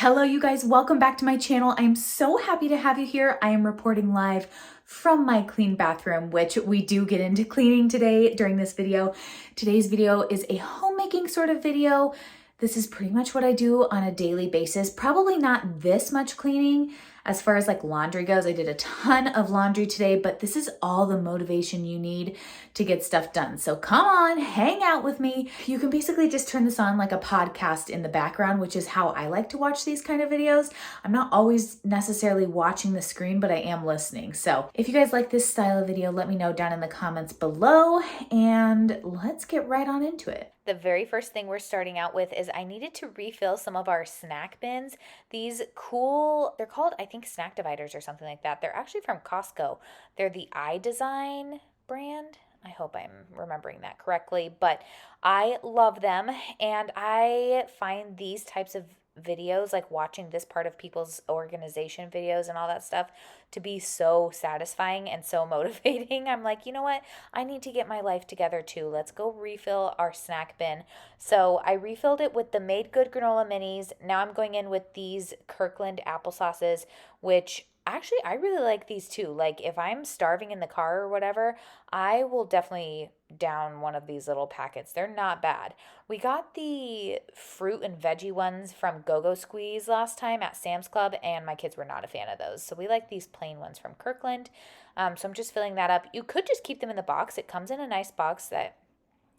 Hello, you guys. Welcome back to my channel. I'm so happy to have you here. I am reporting live from my clean bathroom, which we do get into cleaning today during this video. Today's video is a homemaking sort of video. This is pretty much what I do on a daily basis. Probably not this much cleaning as far as like laundry goes. I did a ton of laundry today, but this is all the motivation you need to get stuff done. So come on, hang out with me. You can basically just turn this on like a podcast in the background, which is how I like to watch these kind of videos. I'm not always necessarily watching the screen, but I am listening. So if you guys like this style of video, let me know down in the comments below, and let's get right on into it. The very first thing we're starting out with is I needed to refill some of our snack bins. These cool, they're called, I think, snack dividers or something like that. They're actually from Costco. They're the iDesign brand. I hope I'm remembering that correctly, but I love them, and I find these types of videos, like watching this part of people's organization videos and all that stuff, to be so satisfying and so motivating. I'm like, you know what? I need to get my life together too. Let's go refill our snack bin. So I refilled it with the Made Good granola minis. Now I'm going in with these Kirkland applesauces, which actually I really like these too. Like if I'm starving in the car or whatever, I will definitely down one of these little packets. They're not bad. We got the fruit and veggie ones from Go-Go Squeeze last time at Sam's Club, and my kids were not a fan of those. So we like these plain ones from Kirkland. So I'm just filling that up. You could just keep them in the box. It comes in a nice box that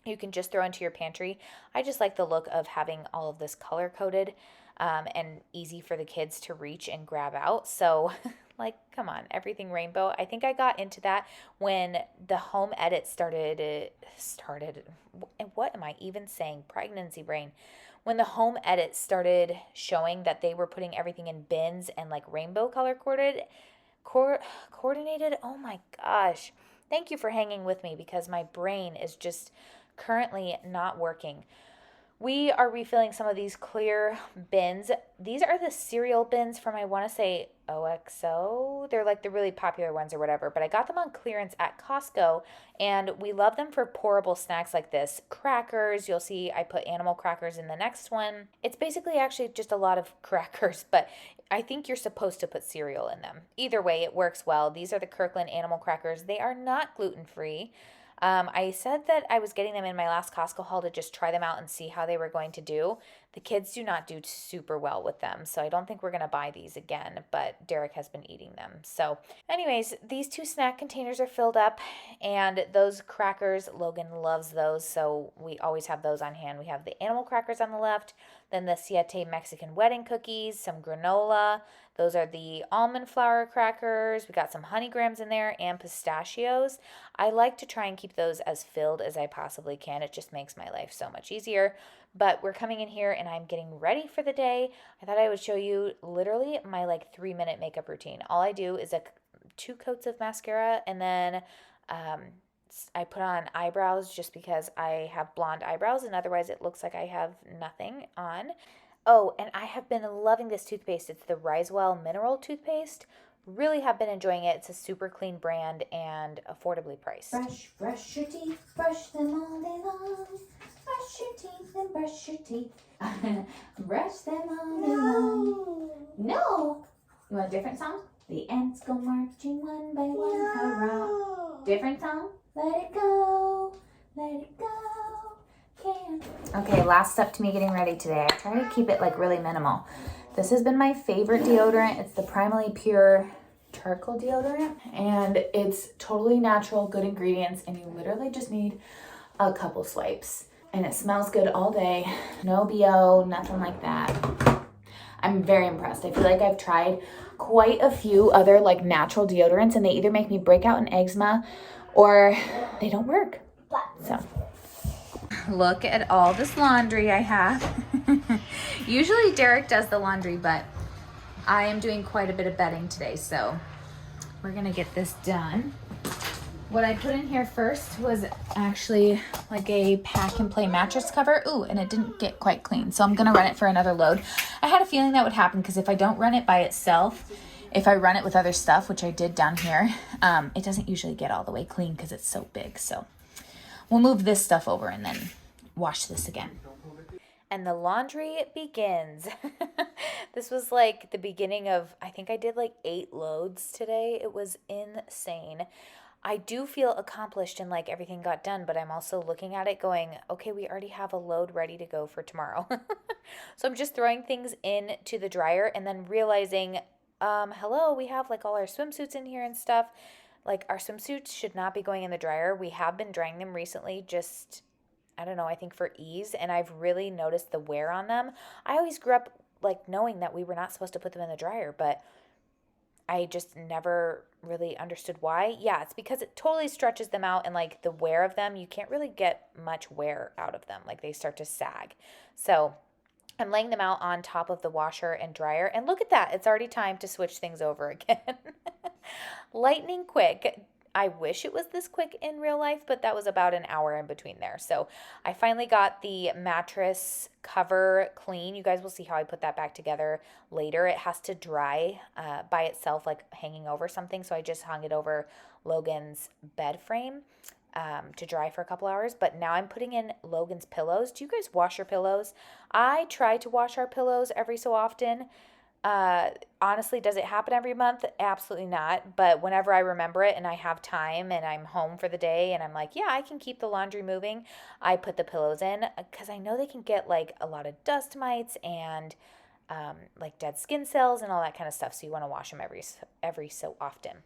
you can just throw into your pantry. I just like the look of having all of this color-coded and easy for the kids to reach and grab out. So like, come on, everything rainbow. I think I got into that when the home edit started. What am I even saying? Pregnancy brain. When the home edit started showing that they were putting everything in bins and like rainbow color coordinated. Oh my gosh. Thank you for hanging with me because my brain is just currently not working. We are refilling some of these clear bins. These are the cereal bins from, I want to say, OXO. They're like the really popular ones or whatever, but I got them on clearance at Costco, and we love them for pourable snacks like this. Crackers, you'll see I put animal crackers in the next one. It's basically actually just a lot of crackers, but I think you're supposed to put cereal in them. Either way, it works well. These are the Kirkland animal crackers. They are not gluten-free. I said that I was getting them in my last Costco haul to just try them out and see how they were going to do. The kids do not do super well with them, so I don't think we're going to buy these again, but Derek has been eating them. So anyways, these two snack containers are filled up, and those crackers, Logan loves those, so we always have those on hand. We have the animal crackers on the left, then the Siete Mexican wedding cookies, some granola. Those are the almond flour crackers. We got some honey grams in there and pistachios. I like to try and keep those as filled as I possibly can. It just makes my life so much easier. But we're coming in here and I'm getting ready for the day. I thought I would show you literally my like 3-minute makeup routine. All I do is 2 coats of mascara, and then I put on eyebrows just because I have blonde eyebrows, and otherwise it looks like I have nothing on. Oh, and I have been loving this toothpaste. It's the Risewell Mineral Toothpaste. Really have been enjoying it. It's a super clean brand and affordably priced. Brush your teeth, brush them all day long. Brush your teeth and brush your teeth. Brush them all day long. No. You want a different song? The ants go marching one by one. Hurrah. Different song? Let it go. Let it go. Okay, last step to me getting ready today. I try to keep it like really minimal. This has been my favorite deodorant. It's the Primally Pure charcoal deodorant, and it's totally natural, good ingredients, and you literally just need a couple swipes, and it smells good all day. No BO, nothing like that. I'm very impressed. I feel like I've tried quite a few other like natural deodorants, and they either make me break out in eczema or they don't work. So look at all this laundry I have. Usually Derek does the laundry, but I am doing quite a bit of bedding today, so we're gonna get this done. What I put in here first was actually like a pack and play mattress cover. Ooh, and it didn't get quite clean, so I'm gonna run it for another load. I had a feeling that would happen because if I don't run it by itself, if I run it with other stuff, which I did down here, it doesn't usually get all the way clean because it's so big. So we'll move this stuff over and then wash this again. and the laundry begins. This was like the beginning of, I think I did like 8 loads today. It was insane. I do feel accomplished and like everything got done, but I'm also looking at it going, okay, we already have a load ready to go for tomorrow. So I'm just throwing things into the dryer and then realizing, hello, we have like all our swimsuits in here and stuff. Like our swimsuits should not be going in the dryer. We have been drying them recently, just, I don't know, I think for ease, and I've really noticed the wear on them. I always grew up like knowing that we were not supposed to put them in the dryer, but I just never really understood why. Yeah, it's because it totally stretches them out, and like the wear of them, you can't really get much wear out of them. Like they start to sag. So I'm laying them out on top of the washer and dryer, and look at that. It's already time to switch things over again. Lightning quick. I wish it was this quick in real life, but that was about an hour in between there. So I finally got the mattress cover clean. You guys will see how I put that back together later. It has to dry by itself, like hanging over something. So I just hung it over Logan's bed frame to dry for a couple hours. But now I'm putting in Logan's pillows. Do you guys wash your pillows? I try to wash our pillows every so often. Honestly, does it happen every month? Absolutely not. But whenever I remember it and I have time and I'm home for the day and I'm like, yeah, I can keep the laundry moving, I put the pillows in because I know they can get like a lot of dust mites and like dead skin cells and all that kind of stuff. So you want to wash them every so often.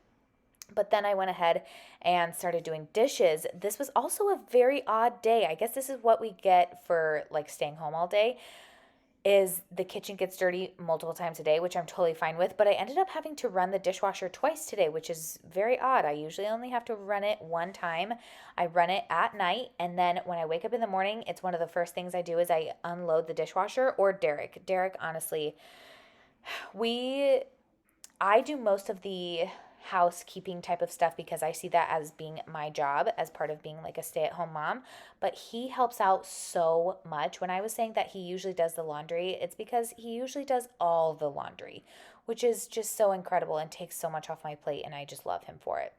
But then I went ahead and started doing dishes. This was also a very odd day. I guess this is what we get for like staying home all day, is the kitchen gets dirty multiple times a day, which I'm totally fine with. But I ended up having to run the dishwasher twice today, which is very odd. I usually only have to run it one time. I run it at night, and then when I wake up in the morning, it's one of the first things I do is I unload the dishwasher, or Derek. Derek, honestly, I do most of the housekeeping type of stuff because I see that as being my job as part of being like a stay-at-home mom, but he helps out so much. When I was saying that he usually does the laundry, it's because he usually does all the laundry, which is just so incredible and takes so much off my plate, and I just love him for it.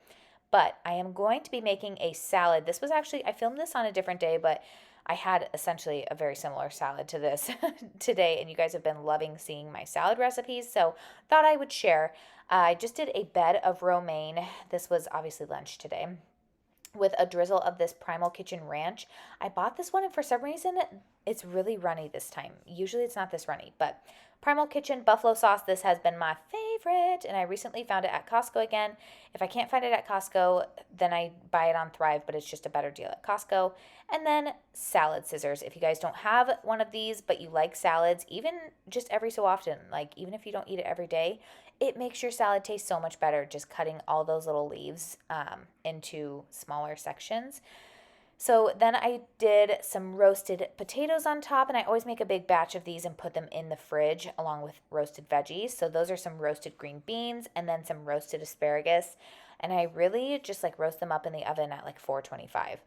But I am going to be making a salad. This was actually, I filmed this on a different day, but I had essentially a very similar salad to this today, and you guys have been loving seeing my salad recipes, so thought I would share. I just did a bed of romaine. This was obviously lunch today, with a drizzle of this Primal Kitchen Ranch. I bought this one, and for some reason, it's really runny this time. Usually it's not this runny, but Primal Kitchen buffalo sauce, this has been my favorite, and I recently found it at Costco again. If I can't find it at Costco, then I buy it on Thrive, but it's just a better deal at Costco. And then salad scissors. If you guys don't have one of these, but you like salads, even just every so often, like even if you don't eat it every day, it makes your salad taste so much better, just cutting all those little leaves into smaller sections. So then I did some roasted potatoes on top, and I always make a big batch of these and put them in the fridge along with roasted veggies. So those are some roasted green beans and then some roasted asparagus, and I really just like roast them up in the oven at like 425.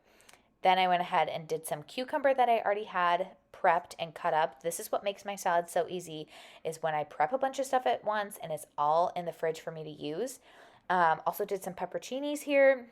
Then I went ahead and did some cucumber that I already had prepped and cut up. This is what makes my salad so easy, is when I prep a bunch of stuff at once and it's all in the fridge for me to use. Also did some pepperoncinis here.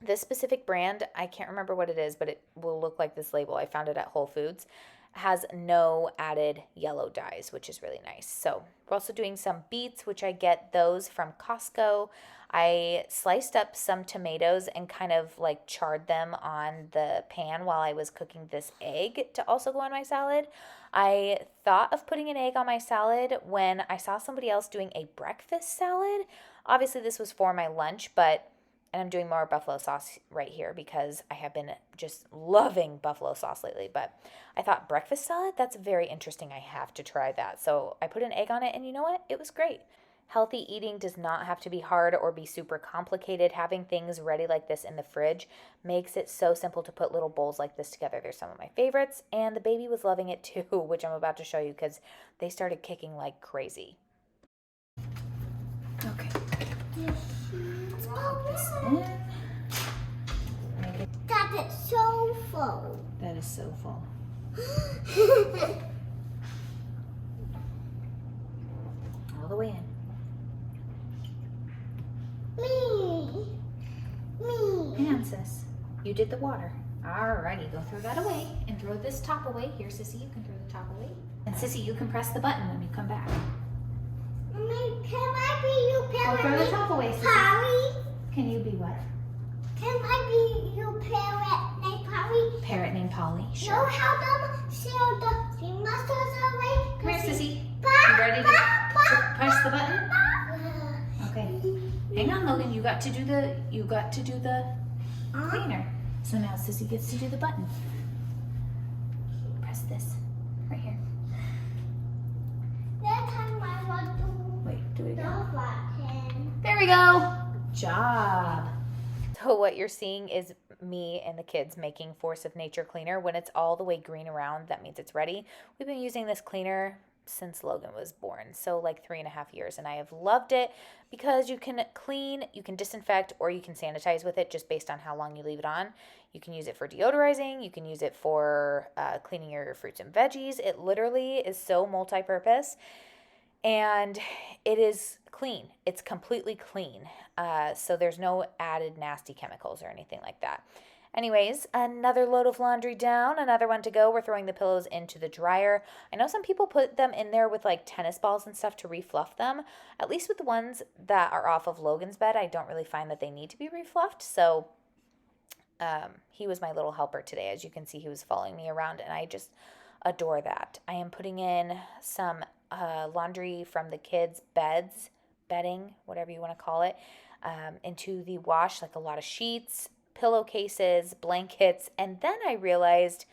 This specific brand, I can't remember what it is, but it will look like this label. I found it at Whole Foods. Has no added yellow dyes, which is really nice. So we're also doing some beets, which I get those from Costco. I sliced up some tomatoes and kind of like charred them on the pan while I was cooking this egg to also go on my salad. I thought of putting an egg on my salad when I saw somebody else doing a breakfast salad. Obviously, this was for my lunch, and I'm doing more buffalo sauce right here because I have been just loving buffalo sauce lately. But I thought breakfast salad, that's very interesting. I have to try that. So I put an egg on it, and you know what? It was great. Healthy eating does not have to be hard or be super complicated. Having things ready like this in the fridge makes it so simple to put little bowls like this together. They're some of my favorites, and the baby was loving it too, which I'm about to show you because they started kicking like crazy. Okay. Let's pop this in. That is so full. That is so full. All the way in. Me. And sis, you did the water. Alrighty, go throw that away and throw this top away. Here, sissy, you can throw the top away. And Sissy, you can press the button when you come back. Mommy, can I be you Oh, parrot? throw the top away, Sissy. Polly? Can you be what? Can I be you parrot named Polly? Parrot named Polly. No, Sure. help them sail the monsters away. Come here, Sissy. You ready to push the button? Okay. Hang on, Logan. You got to do the cleaner. So now Sissy gets to do the button. Press this right here. That time I want to Wait, do it again. go back in. There we go. Job. So what you're seeing is me and the kids making Force of Nature cleaner. When it's all the way green around, that means it's ready. We've been using this cleaner since Logan was born, so like 3.5 years, and I have loved it because you can clean, you can disinfect, or you can sanitize with it just based on how long you leave it on. You can use it for deodorizing, you can use it for cleaning your fruits and veggies. It literally is so multi-purpose, and it is clean. It's completely clean, so there's no added nasty chemicals or anything like that. Anyways, another load of laundry down, another one to go. We're throwing the pillows into the dryer. I know some people put them in there with like tennis balls and stuff to refluff them. At least with the ones that are off of Logan's bed, I don't really find that they need to be refluffed. So he was my little helper today. As you can see, he was following me around, and I just adore that. I am putting in some laundry from the kids' bedding, whatever you want to call it, into the wash, like a lot of sheets, pillowcases, blankets, and then I realized,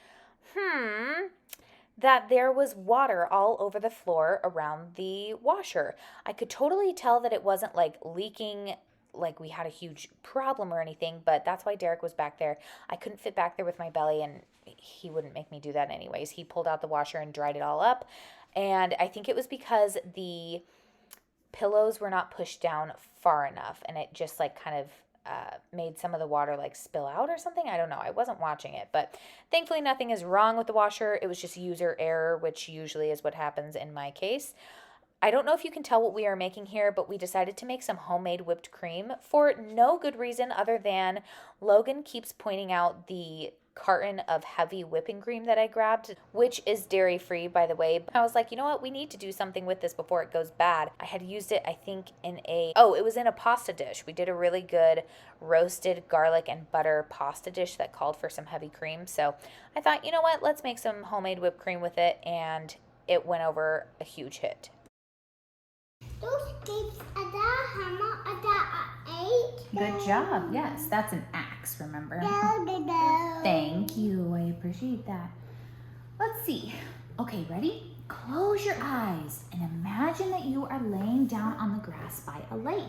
that there was water all over the floor around the washer. I could totally tell that it wasn't like leaking, like we had a huge problem or anything, but that's why Derek was back there. I couldn't fit back there with my belly, and he wouldn't make me do that anyways. He pulled out the washer and dried it all up, and I think it was because the pillows were not pushed down far enough, and it just like kind of made some of the water like spill out or something. I don't know. I wasn't watching it, but thankfully nothing is wrong with the washer. It was just user error, which usually is what happens in my case. I don't know if you can tell what we are making here, but we decided to make some homemade whipped cream for no good reason other than Logan keeps pointing out the carton of heavy whipping cream that I grabbed, which is dairy-free, by the way. I was like, you know what? We need to do something with this before it goes bad. I had used it, I think, it was in a pasta dish. We did a really good roasted garlic and butter pasta dish that called for some heavy cream. So I thought, you know what? Let's make some homemade whipped cream with it, and it went over a huge hit. Those things are the hammer, are the 8. Good job. Yes, that's an axe, remember? Thank you. I appreciate that. Let's see. Okay, ready? Close your eyes and imagine that you are laying down on the grass by a lake.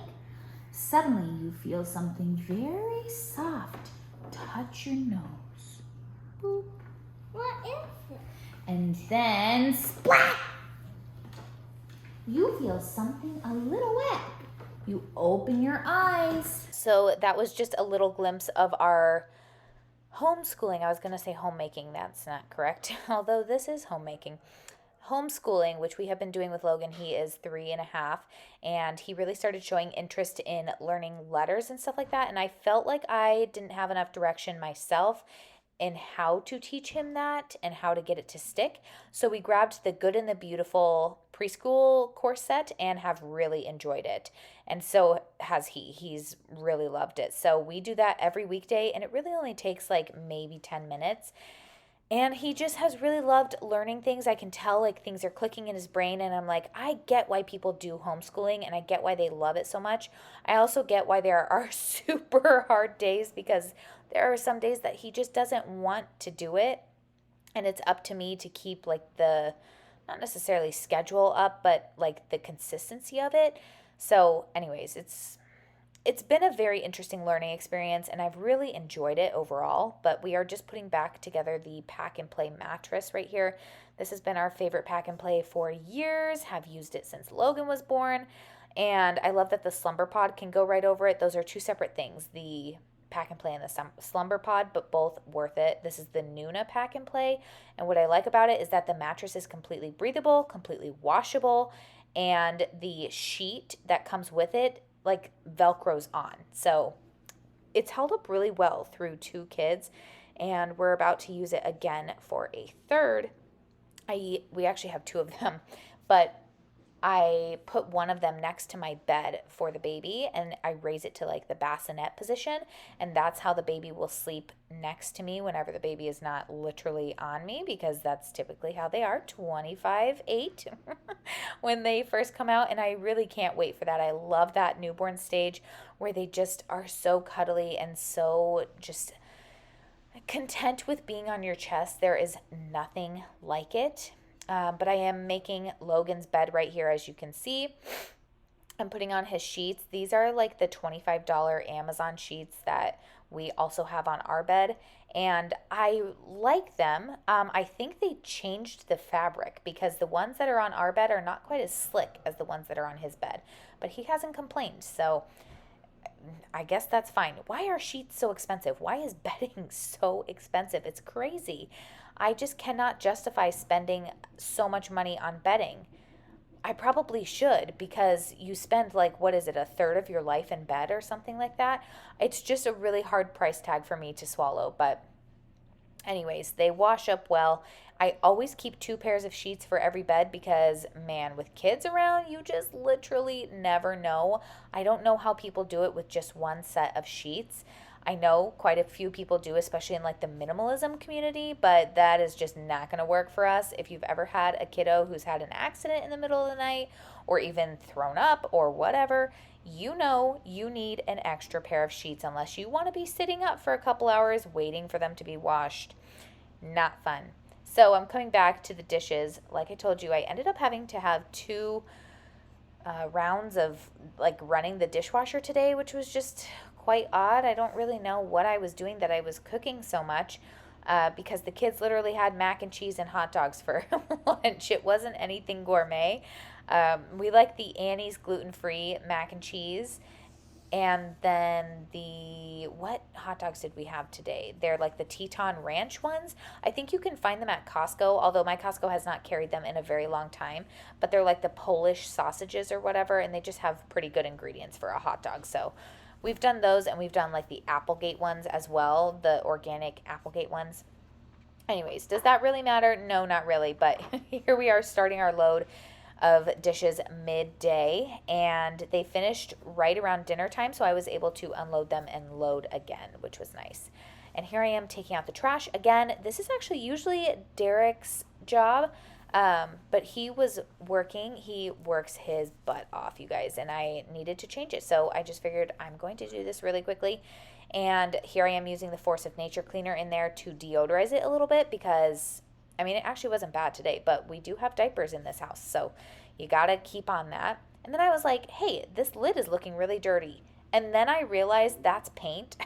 Suddenly, you feel something very soft touch your nose. Boop. What is it? And then splat! You feel something a little wet. You open your eyes. So that was just a little glimpse of our homeschooling. I was going to say homemaking. That's not correct. Although this is homemaking. Homeschooling, which we have been doing with Logan. He is 3.5, and he really started showing interest in learning letters and stuff like that. And I felt like I didn't have enough direction myself in how to teach him that and how to get it to stick. So we grabbed the Good and the Beautiful preschool course set and have really enjoyed it. And so has he. He's really loved it. So we do that every weekday, and it really only takes like maybe 10 minutes. And he just has really loved learning things. I can tell like things are clicking in his brain, and I'm like, I get why people do homeschooling, and I get why they love it so much. I also get why there are super hard days, because there are some days that he just doesn't want to do it, and it's up to me to keep like the, not necessarily schedule up, but like the consistency of it. So anyways, it's been a very interesting learning experience, and I've really enjoyed it overall, but we are just putting back together the pack and play mattress right here. This has been our favorite pack and play for years, have used it since Logan was born, and I love that the slumber pod can go right over it. Those are two separate things, the pack and play and the slumber pod, but both worth it. This is the Nuna pack and play, and what I like about it is that the mattress is completely breathable, completely washable, and the sheet that comes with it like Velcros on. So it's held up really well through 2 kids, and we're about to use it again for a third. We actually have two of them, but I put one of them next to my bed for the baby, and I raise it to like the bassinet position, and that's how the baby will sleep next to me whenever the baby is not literally on me, because that's typically how they are, 25/8 when they first come out. And I really can't wait for that. I love that newborn stage where they just are so cuddly and so just content with being on your chest. There is nothing like it. But I am making Logan's bed right here, as you can see. I'm putting on his sheets. These are like the $25 Amazon sheets that we also have on our bed, and I like them. I think they changed the fabric because the ones that are on our bed are not quite as slick as the ones that are on his bed, but he hasn't complained, so I guess that's fine. Why are sheets so expensive? Why is bedding so expensive? It's crazy. I just cannot justify spending so much money on bedding. I probably should, because you spend like, what is it, a third of your life in bed or something like that. It's just a really hard price tag for me to swallow. But anyways, they wash up well. I always keep 2 pairs of sheets for every bed because, man, with kids around, you just literally never know. I don't know how people do it with just one set of sheets. I know quite a few people do, especially in like the minimalism community, but that is just not going to work for us. If you've ever had a kiddo who's had an accident in the middle of the night or even thrown up or whatever, you know you need an extra pair of sheets unless you want to be sitting up for a couple hours waiting for them to be washed. Not fun. So I'm coming back to the dishes. Like I told you, I ended up having to have 2 rounds of like running the dishwasher today, which was just quite odd. I don't really know what I was doing that I was cooking so much, because the kids literally had mac and cheese and hot dogs for lunch. It wasn't anything gourmet. We like the Annie's gluten-free mac and cheese. And then what hot dogs did we have today? They're like the Teton Ranch ones. I think you can find them at Costco, although my Costco has not carried them in a very long time. But they're like the Polish sausages or whatever, and they just have pretty good ingredients for a hot dog. So we've done those, and we've done like the Applegate ones as well, the organic Applegate ones. Anyways, does that really matter? No, not really. But here we are starting our load of dishes midday, and they finished right around dinner time, so I was able to unload them and load again, which was nice. And here I am taking out the trash again. This is actually usually Derek's job, but he was working. He works his butt off, you guys, and I needed to change it, so I just figured I'm going to do this really quickly. And here I am using the Force of Nature cleaner in there to deodorize it a little bit, because I mean, it actually wasn't bad today, but we do have diapers in this house, so you gotta keep on that. And then I was like, hey, this lid is looking really dirty. And then I realized that's paint.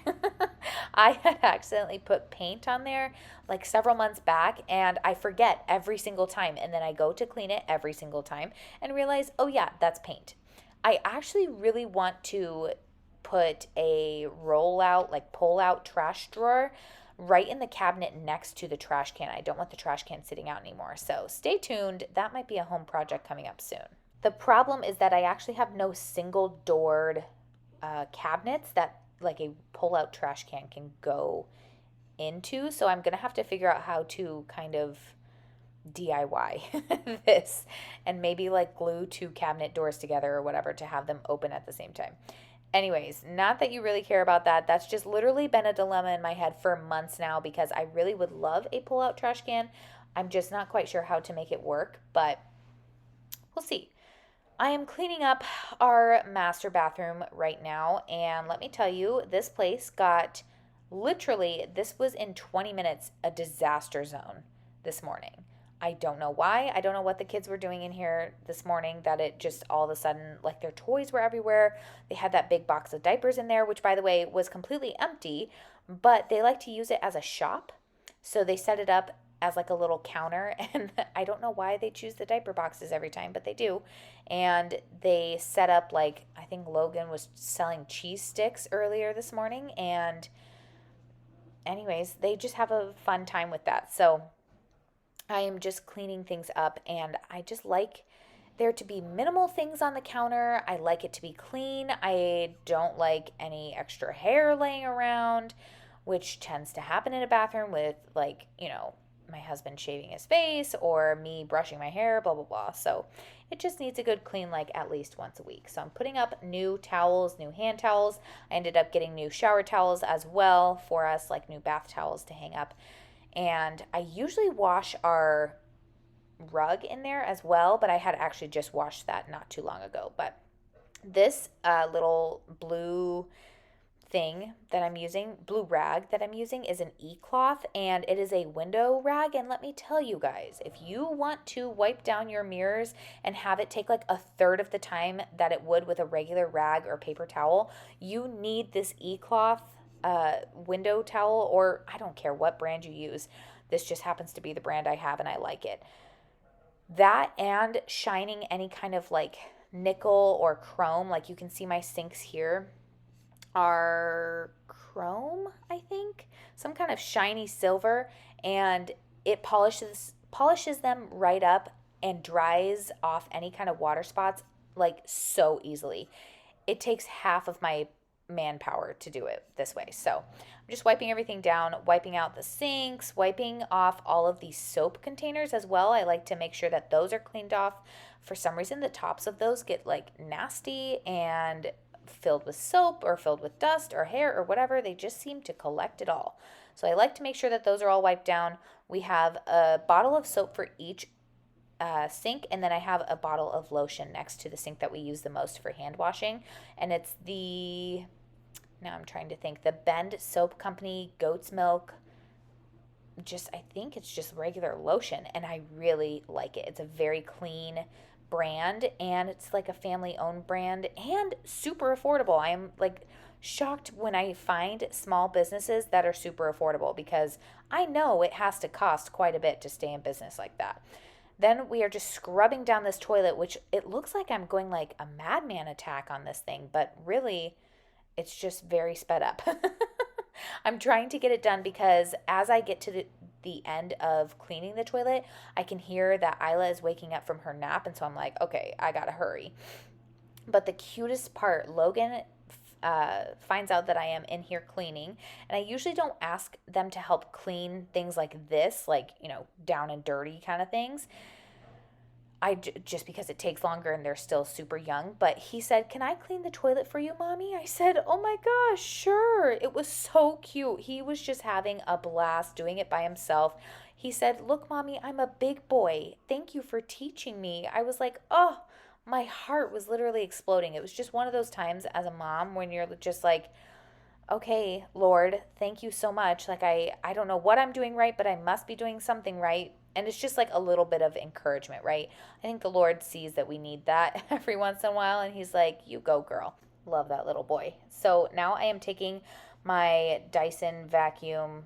I had accidentally put paint on there like several months back, and I forget every single time. And then I go to clean it every single time and realize, oh yeah, that's paint. I actually really want to put a pull-out trash drawer right in the cabinet next to the trash can. I don't want the trash can sitting out anymore. So stay tuned. That might be a home project coming up soon. The problem is that I actually have no single doored cabinets that like a pull-out trash can go into. So I'm going to have to figure out how to kind of DIY this and maybe like glue 2 cabinet doors together or whatever to have them open at the same time. Anyways, not that you really care about that. That's just literally been a dilemma in my head for months now, because I really would love a pull-out trash can. I'm just not quite sure how to make it work, but we'll see. I am cleaning up our master bathroom right now, and let me tell you, this place got this was in 20 minutes a disaster zone this morning. I don't know why. I don't know what the kids were doing in here this morning that it just all of a sudden, like their toys were everywhere. They had that big box of diapers in there, which by the way was completely empty, but they like to use it as a shop. So they set it up as like a little counter, and I don't know why they choose the diaper boxes every time, but they do. And they set up, like, I think Logan was selling cheese sticks earlier this morning, and anyways, they just have a fun time with that. So I am just cleaning things up, and I just like there to be minimal things on the counter. I like it to be clean. I don't like any extra hair laying around, which tends to happen in a bathroom with, like, my husband shaving his face or me brushing my hair, blah, blah, blah. So it just needs a good clean like at least once a week. So I'm putting up new towels, new hand towels. I ended up getting new shower towels as well for us, like new bath towels to hang up. And I usually wash our rug in there as well, but I had actually just washed that not too long ago. But this little blue thing that I'm using, blue rag that I'm using, is an e-cloth, and it is a window rag. And let me tell you guys, if you want to wipe down your mirrors and have it take like a third of the time that it would with a regular rag or paper towel, you need this e-cloth window towel, or I don't care what brand you use. This just happens to be the brand I have and I like it. That and shining any kind of like nickel or chrome, like you can see my sinks here are chrome, I think, some kind of shiny silver, and it polishes them right up and dries off any kind of water spots like so easily. It takes half of my manpower to do it this way. So I'm just wiping everything down, wiping out the sinks, wiping off all of these soap containers as well. I like to make sure that those are cleaned off. For some reason, the tops of those get like nasty and filled with soap or filled with dust or hair or whatever. They just seem to collect it all. So I like to make sure that those are all wiped down. We have a bottle of soap for each sink, and then I have a bottle of lotion next to the sink that we use the most for hand washing, and it's the, now I'm trying to think, the Bend Soap Company goat's milk, I think it's just regular lotion, and I really like it. It's a very clean brand, and it's like a family-owned brand and super affordable. I am like shocked when I find small businesses that are super affordable, because I know it has to cost quite a bit to stay in business like that. Then we are just scrubbing down this toilet, which it looks like I'm going like a madman attack on this thing, but really it's just very sped up. I'm trying to get it done because as I get to the end of cleaning the toilet, I can hear that Isla is waking up from her nap, and so I'm like, okay, I gotta hurry. But the cutest part, Logan finds out that I am in here cleaning, and I usually don't ask them to help clean things like this, like, you know, down and dirty kind of things. Just because it takes longer and they're still super young. But he said, "Can I clean the toilet for you, Mommy?" I said, "Oh my gosh, sure." It was so cute. He was just having a blast doing it by himself. He said, "Look, Mommy, I'm a big boy. Thank you for teaching me." I was like, oh, my heart was literally exploding. It was just one of those times as a mom when you're just like, okay, Lord, thank you so much. Like, I don't know what I'm doing right, but I must be doing something right. And it's just like a little bit of encouragement, right? I think the Lord sees that we need that every once in a while, and he's like, you go, girl. Love that little boy. So now I am taking my Dyson vacuum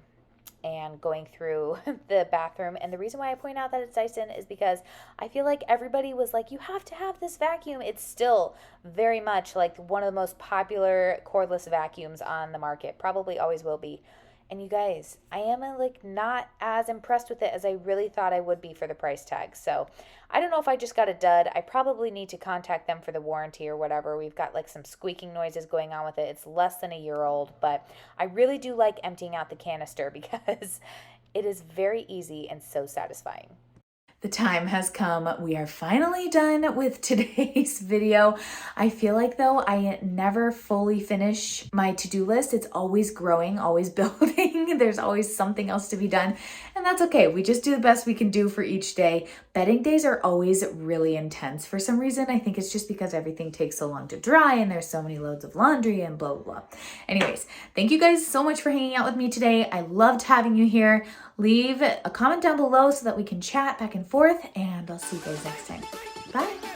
and going through the bathroom. And the reason why I point out that it's Dyson is because I feel like everybody was like, you have to have this vacuum. It's still very much like one of the most popular cordless vacuums on the market. Probably always will be. And you guys, I am like not as impressed with it as I really thought I would be for the price tag. So I don't know if I just got a dud. I probably need to contact them for the warranty or whatever. We've got like some squeaking noises going on with it. It's less than a year old, but I really do like emptying out the canister because it is very easy and so satisfying. The time has come. We are finally done with today's video. I feel like though I never fully finish my to-do list. It's always growing, always building. There's always something else to be done, and that's okay. We just do the best we can do for each day. Bedding days are always really intense for some reason. I think it's just because everything takes so long to dry and there's so many loads of laundry and blah, blah, blah. Anyways, thank you guys so much for hanging out with me today. I loved having you here. Leave a comment down below so that we can chat back and forth, and I'll see you guys next time. Bye.